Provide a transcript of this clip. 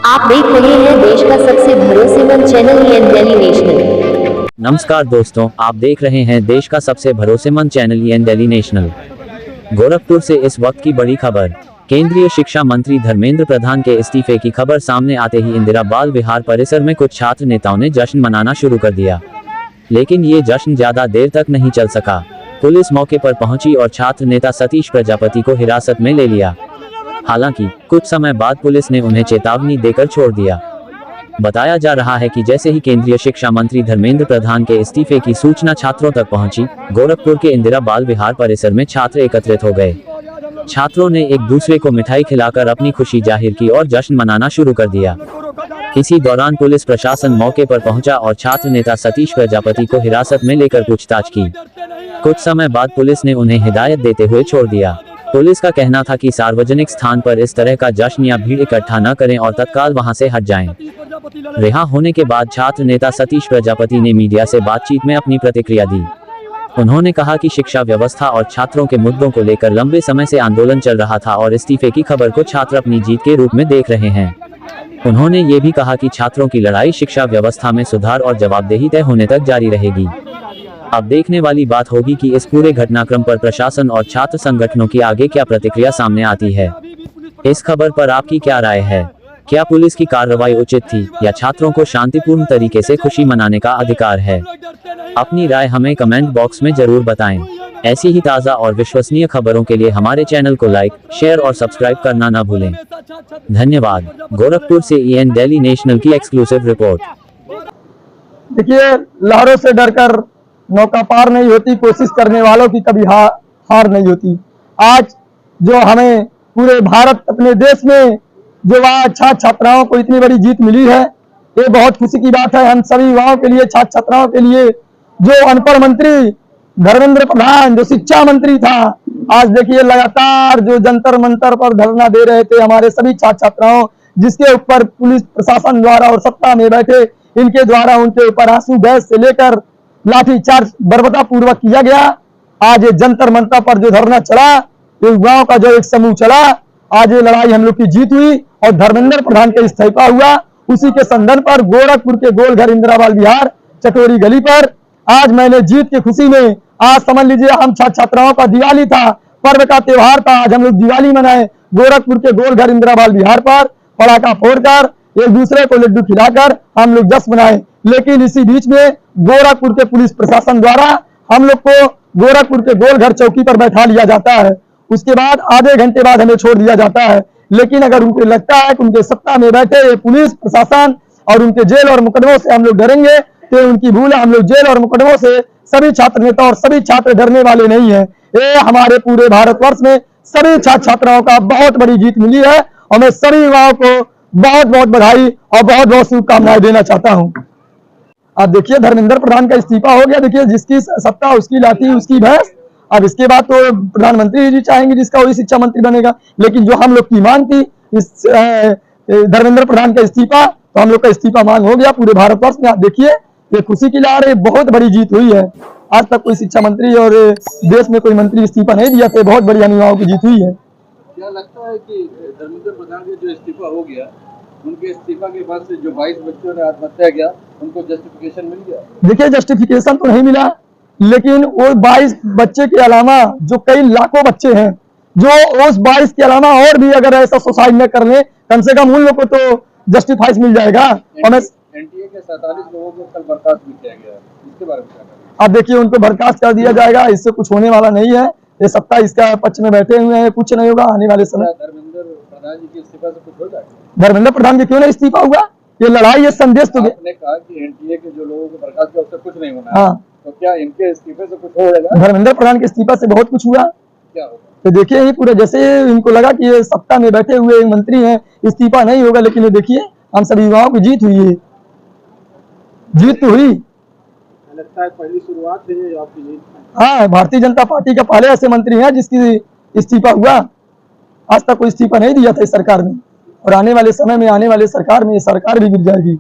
आप देख रहे हैं देश का सबसे भरोसेमंद चैनल ईएन डेली नेशनल। नमस्कार दोस्तों, आप देख रहे हैं देश का सबसे भरोसेमंद channel EN daily national. Gorakhpur से इस वक्त की बड़ी खबर। केंद्रीय शिक्षा मंत्री धर्मेंद्र प्रधान के इस्तीफे की खबर सामने आते ही इंदिरा बाल विहार परिसर में कुछ छात्र नेताओं ने जश्न मनाना शुरू कर दिया, लेकिन ये जश्न ज्यादा देर तक नहीं चल सका। पुलिस मौके पर पहुंची और छात्र नेता सतीश प्रजापति को हिरासत में ले लिया। हालांकि कुछ समय बाद पुलिस ने उन्हें चेतावनी देकर छोड़ दिया। बताया जा रहा है कि जैसे ही केंद्रीय शिक्षा मंत्री धर्मेंद्र प्रधान के इस्तीफे की सूचना छात्रों तक पहुंची, गोरखपुर के इंदिरा बाल विहार परिसर में छात्र एकत्रित हो गए। छात्रों ने एक दूसरे को मिठाई खिलाकर अपनी खुशी जाहिर की और जश्न मनाना शुरू कर दिया। इसी दौरान पुलिस प्रशासन मौके पर पहुंचा और छात्र नेता सतीश प्रजापति को हिरासत में लेकर पूछताछ की। कुछ समय बाद पुलिस ने उन्हें हिदायत देते हुए छोड़ दिया। पुलिस का कहना था कि सार्वजनिक स्थान पर इस तरह का जश्न या भीड़ इकट्ठा न करें और तत्काल वहां से हट जाएं। रिहा होने के बाद छात्र नेता सतीश प्रजापति ने मीडिया से बातचीत में अपनी प्रतिक्रिया दी। उन्होंने कहा कि शिक्षा व्यवस्था और छात्रों के मुद्दों को लेकर लंबे समय से आंदोलन चल रहा था और इस्तीफे की खबर को छात्र अपनी जीत के रूप में देख रहे हैं। उन्होंने ये भी कहा कि छात्रों की लड़ाई शिक्षा व्यवस्था में सुधार और जवाबदेही तय होने तक जारी रहेगी। अब देखने वाली बात होगी कि इस पूरे घटनाक्रम पर प्रशासन और छात्र संगठनों की आगे क्या प्रतिक्रिया सामने आती है। इस खबर पर आपकी क्या राय है? क्या पुलिस की कार्रवाई उचित थी या छात्रों को शांतिपूर्ण तरीके से खुशी मनाने का अधिकार है? अपनी राय हमें कमेंट बॉक्स में जरूर बताएं। ऐसी ही ताज़ा और विश्वसनीय खबरों के लिए हमारे चैनल को लाइक, शेयर और सब्सक्राइब करना न भूलें। धन्यवाद। गोरखपुर से ईएन डेली नेशनल की एक्सक्लूसिव रिपोर्ट। देखिए, लहरों से डरकर नौका पार नहीं होती, कोशिश करने वालों की कभी हार नहीं होती। आज जो हमें पूरे भारत अपने देश में जो छात्र छात्राओं को इतनी बड़ी जीत मिली है, ये बहुत खुशी की बात है हम सभी युवाओं के लिए, छात्र छात्राओं के लिए। जो अनपढ़ मंत्री धर्मेंद्र प्रधान जो शिक्षा मंत्री था, आज देखिए लगातार जो जंतर मंतर पर धरना दे रहे थे हमारे सभी छात्र छात्राओं, जिसके ऊपर पुलिस प्रशासन द्वारा और सत्ता में बैठे इनके द्वारा उनके ऊपर आंसू गैस से लेकर लाठीचार्ज बर्बरता पूर्वक किया गया। आज ये जंतर मंतर पर जो धरना चला, युवाओं का जो एक समूह चला, आज ये लड़ाई हम लोग की जीत हुई और धर्मेंद्र प्रधान के इस्तीफा हुआ। उसी के संदर्भ पर गोरखपुर के गोलघर इंदिरा बाल विहार चटोरी गली पर आज मैंने जीत की खुशी में, आज समझ लीजिए हम छात्र छात्राओं का दिवाली था, पर्व का त्योहार था, आज हम लोग दिवाली मनाए गोरखपुर के गोलघर इंदिरा बाल विहार पर पटाखा फोड़कर एक दूसरे को लड्डू खिलाकर हम लोग जश्न मनाए। लेकिन इसी बीच में गोरखपुर के पुलिस प्रशासन द्वारा हम लोग को गोरखपुर के गोलघर चौकी पर बैठा लिया जाता है। उसके बाद आधे घंटे बाद हमें छोड़ दिया जाता है। लेकिन अगर उनको लगता है कि उनके सत्ता में बैठे पुलिस प्रशासन और उनके जेल और मुकदमों से हम लोग डरेंगे, तो उनकी भूल है। हम लोग जेल और मुकदमों से सभी छात्र नेता और सभी छात्र डरने वाले नहीं है। ये हमारे पूरे भारतवर्ष में सभी छात्र छात्राओं का बहुत बड़ी जीत मिली है और मैं सभी युवाओं को बहुत बहुत बधाई और बहुत बहुत शुभकामनाएं देना चाहता हूं। अब देखिए, धर्मेंद्र प्रधान का इस्तीफा हो गया। देखिए, जिसकी सत्ता उसकी लाठी उसकी भैंस। अब इसके बाद तो प्रधानमंत्री जी चाहेंगे जिसका वही शिक्षा मंत्री बनेगा। लेकिन जो हम लोग की मांग थी इस धर्मेंद्र प्रधान का इस्तीफा, तो हम लोग का इस्तीफा मांग हो गया पूरे भारतवर्ष में। आप देखिए, ये खुशी की लहर है, बहुत बड़ी जीत हुई है। आज तक कोई शिक्षा मंत्री और देश में कोई मंत्री इस्तीफा नहीं दिया था, बहुत बड़ी युवाओं की जीत हुई है। क्या लगता है कि धर्मेंद्र प्रधान का जो इस्तीफा हो गया, उनके इस्तीफा के बाद से जो 22 बच्चों ने आत्महत्या किया, उनको जस्टिफिकेशन मिल गया? देखिए, जस्टिफिकेशन तो नहीं मिला, लेकिन वो 22 बच्चे के अलावा जो कई लाखों बच्चे हैं, जो उस 22 के अलावा और भी अगर ऐसा सुसाइड न कर ले, कम से कम उन लोगों को तो जस्टिफाइज मिल जाएगा। एनटीए के 47 लोगों को कल बर्खास्त भी किया गया, इसके बारे में क्या करें? अब देखिए, उनको बर्खास्त कर दिया जाएगा, इससे कुछ होने वाला नहीं है। ये सत्ता इसका पक्ष में बैठे हुए हैं, कुछ नहीं होगा आने वाले समय। धर्मेंद्र प्रधान जी के इस्तीफा से कुछ हो जाएगा? धर्मेंद्र प्रधान के क्यों नहीं इस्तीफा हुआ? ये लड़ाई, ये संदेश तो आपने कहा कि एनटीए के जो लोगों को बर्खास्त किया उससे कुछ नहीं होना। हाँ, तो क्या इनके इस्तीफे से कुछ हो जाएगा? धर्मेंद्र प्रधान के इस्तीफा से बहुत कुछ हुआ। क्या होगा? तो देखिए, ये पूरे जैसे इनको लगा कि ये सत्ता में बैठे हुए मंत्री हैं, इस्तीफा नहीं होगा, लेकिन ये देखिए हम सभी युवाओं की जीत हुई है। जीत तो हुई, लगता है पहली शुरुआत है आपकी जीत। हाँ, भारतीय जनता पार्टी का पहले ऐसे मंत्री हैं जिसकी इस्तीफा हुआ। आज तक कोई इस्तीफा नहीं दिया था इस सरकार में, और आने वाले समय में आने वाले सरकार में ये सरकार भी गिर जाएगी।